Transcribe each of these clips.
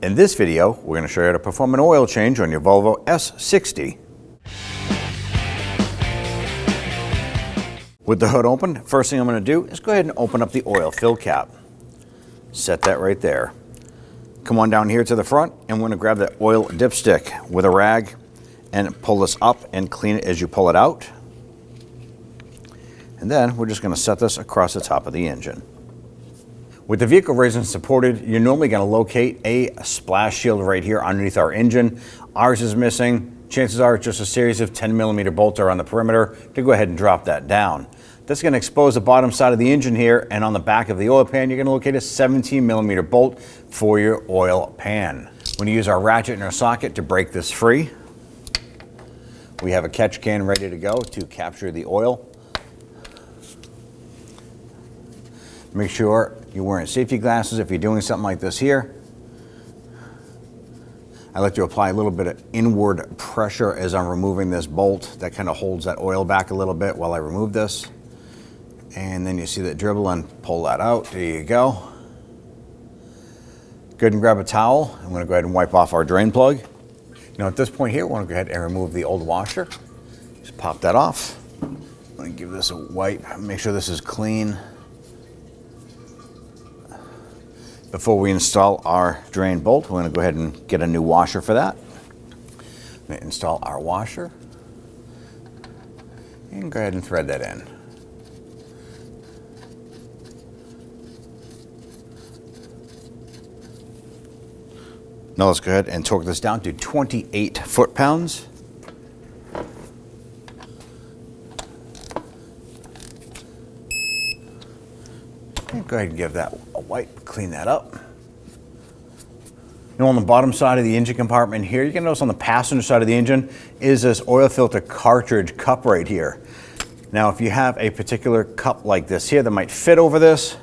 In this video, we're going to show you how to perform an oil change on your Volvo S60. With the hood open, first thing I'm going to do is go ahead and open up the oil fill cap. Set that right there. Come on down here to the front, and we're going to grab that oil dipstick with a rag and pull this up and clean it as you pull it out. And then we're just going to set this across the top of the engine. With the vehicle raised and supported, you're normally going to locate a splash shield right here underneath our engine. Ours is missing. Chances are it's just a series of 10mm bolts are on the perimeter to go ahead and drop that down. That's going to expose the bottom side of the engine here, and on the back of the oil pan, you're going to locate a 17mm bolt for your oil pan. We're going to use our ratchet in our socket to break this free. We have a catch can ready to go to capture the oil. Make sure you're wearing safety glasses if you're doing something like this here. I like to apply a little bit of inward pressure as I'm removing this bolt. That kind of holds that oil back a little bit while I remove this. And then you see that dribble and pull that out. There you go. Go ahead and grab a towel. I'm going to go ahead and wipe off our drain plug. Now at this point here, we want to go ahead and remove the old washer. Just pop that off. I'm going to give this a wipe. Make sure this is clean. Before we install our drain bolt, we're going to go ahead and get a new washer for that. I'm going to install our washer and go ahead and thread that in. Now let's go ahead and torque this down to 28 foot-pounds. And go ahead and give that a wipe, clean that up. Now on the bottom side of the engine compartment here, you can notice on the passenger side of the engine is this oil filter cartridge cup right here. Now if you have a particular cup like this here that might fit over this,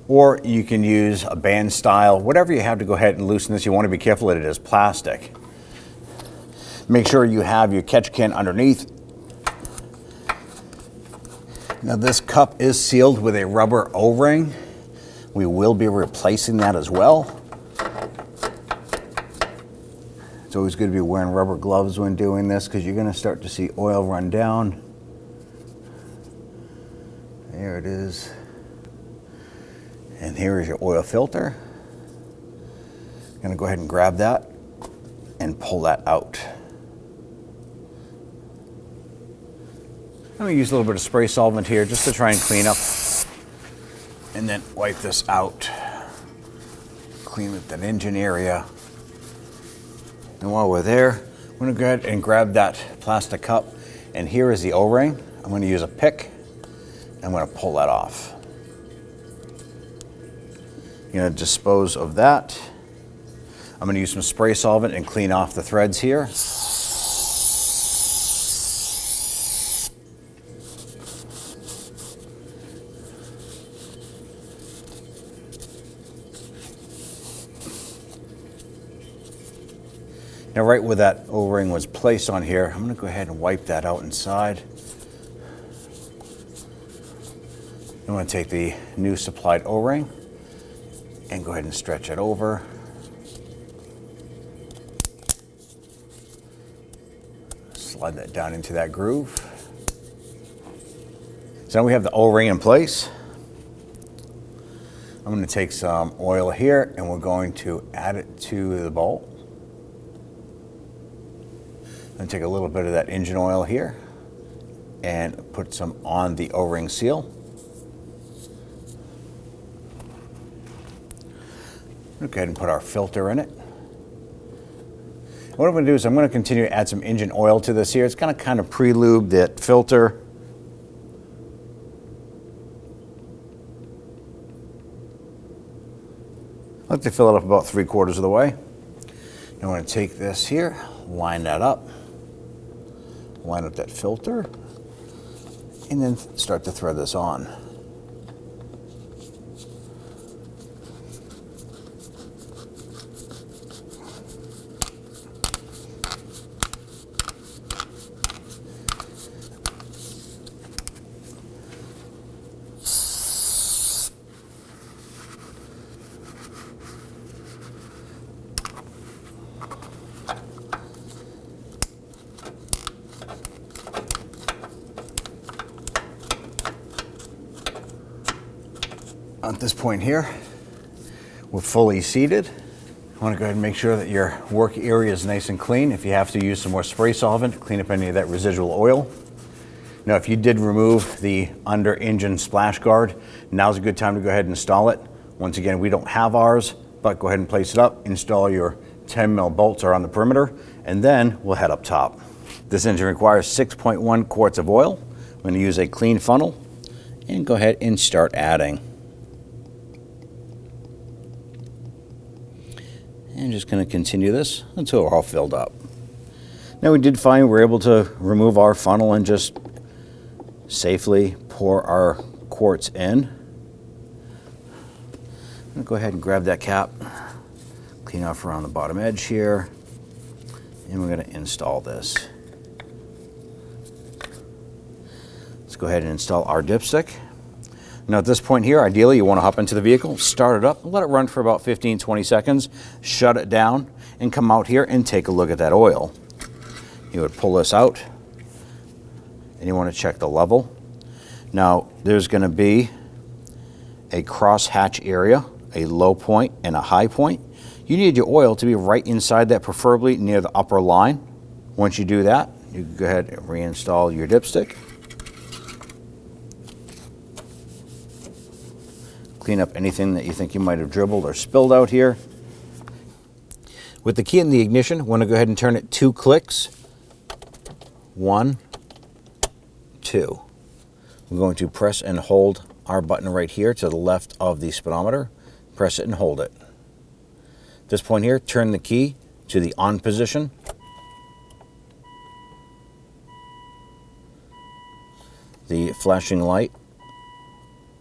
or you can use a band style, whatever you have to go ahead and loosen this. You want to be careful that it is plastic. Make sure you have your catch can underneath. Now this cup is sealed with a rubber O-ring. We will be replacing that as well. It's always good to be wearing rubber gloves when doing this because you're going to start to see oil run down. There it is. And here is your oil filter. I'm going to go ahead and grab that and pull that out. I'm going to use a little bit of spray solvent here just to try and clean up and then wipe this out. Clean up that engine area. And while we're there, I'm going to go ahead and grab that plastic cup, and here is the O-ring. I'm going to use a pick and I'm going to pull that off. I'm going to dispose of that. I'm going to use some spray solvent and clean off the threads here. Now right where that O-ring was placed on here, I'm going to go ahead and wipe that out inside. I'm going to take the new supplied O-ring and go ahead and stretch it over. Slide that down into that groove. So now we have the O-ring in place. I'm going to take some oil here and we're going to add it to the bolt. And take a little bit of that engine oil here and put some on the O-ring seal. Go ahead and put our filter in it. What I'm going to do is I'm going to continue to add some engine oil to this here. It's going to kind of pre-lube that filter. I like to fill it up about 3/4 of the way. I'm going to take this here, line that up. Line up that filter, and then start to thread this on. this point here, we're fully seated. You want to go ahead and make sure that your work area is nice and clean. If you have to use some more spray solvent, clean up any of that residual oil. Now, if you did remove the under engine splash guard, now's a good time to go ahead and install it. Once again, we don't have ours, but go ahead and place it up, install your 10 mil bolts around the perimeter, and then we'll head up top. This engine requires 6.1 quarts of oil. I'm going to use a clean funnel and go ahead and start adding. And just going to continue this until we're all filled up. Now, we did find we're able to remove our funnel and just safely pour our quarts in. I'm going to go ahead and grab that cap, clean off around the bottom edge here, and we're going to install this. Let's go ahead and install our dipstick. Now at this point here, ideally you want to hop into the vehicle, start it up, let it run for about 15-20 seconds, shut it down, and come out here and take a look at that oil. You would pull this out, and you want to check the level. Now there's going to be a cross-hatch area, a low point and a high point. You need your oil to be right inside that, preferably near the upper line. Once you do that, you can go ahead and reinstall your dipstick. Clean up anything that you think you might have dribbled or spilled out here. With the key in the ignition, I want to go ahead and turn it 2 clicks. 1, 2. We're going to press and hold our button right here to the left of the speedometer. Press it and hold it. At this point here, turn the key to the on position. The flashing light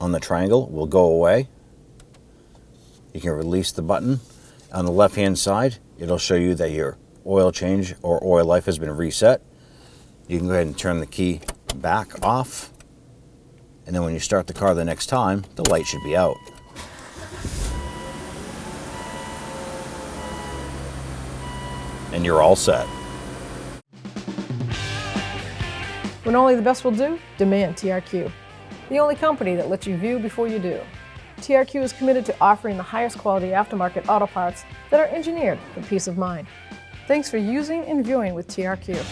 on the triangle will go away. You can release the button. On the left hand side, it'll show you that your oil change or oil life has been reset. You can go ahead and turn the key back off, and then when you start the car the next time, the light should be out. And you're all set. When only the best will do, demand TRQ. The only company that lets you view before you do. TRQ is committed to offering the highest quality aftermarket auto parts that are engineered for peace of mind. Thanks for using and viewing with TRQ.